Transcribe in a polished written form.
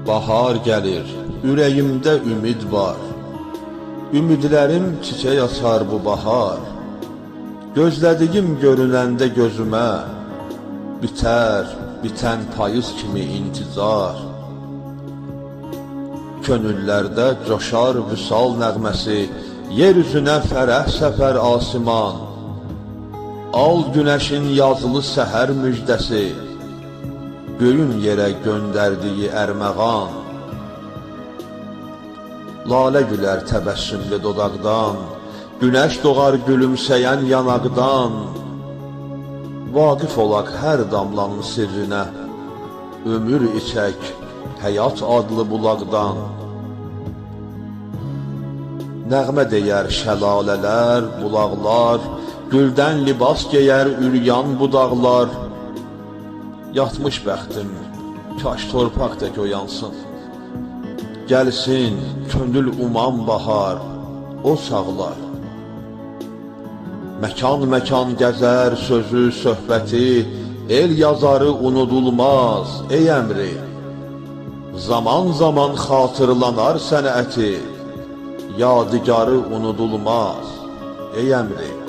Bahar gəlir, ürəyimdə ümid var. Ümidlərim çiçək açar bu bahar. Gözlədiyim görünəndə gözümə bitər, bitən payız kimi intizar. Könüllərdə coşar vüsal nəğməsi, yeryüzünə fərəh səfər asiman. Al günəşin yazılı səhər müjdəsi, göyün yerə göndərdiyi ərməğan. Lalə gülər təbəssümlü dodaqdan, günəş doğar gülümsəyən yanaqdan. Vaqif olaq hər damlanın sirrinə, ömür içək həyat adlı bulaqdan. Nəğmə deyər şəlalələr, bulaqlar, güldən libas geyər üryan budaqlar. Yatmış bəxtim, kaş torpaq tək oyansın. Gəlsin, könül umam bahar, o sağlar. Məkan-məkan gəzər sözü, söhbəti, el yazarı unudulmaz, ey əmri. Zaman-zaman xatırlanar sənəti, yadigarı unudulmaz, ey əmri.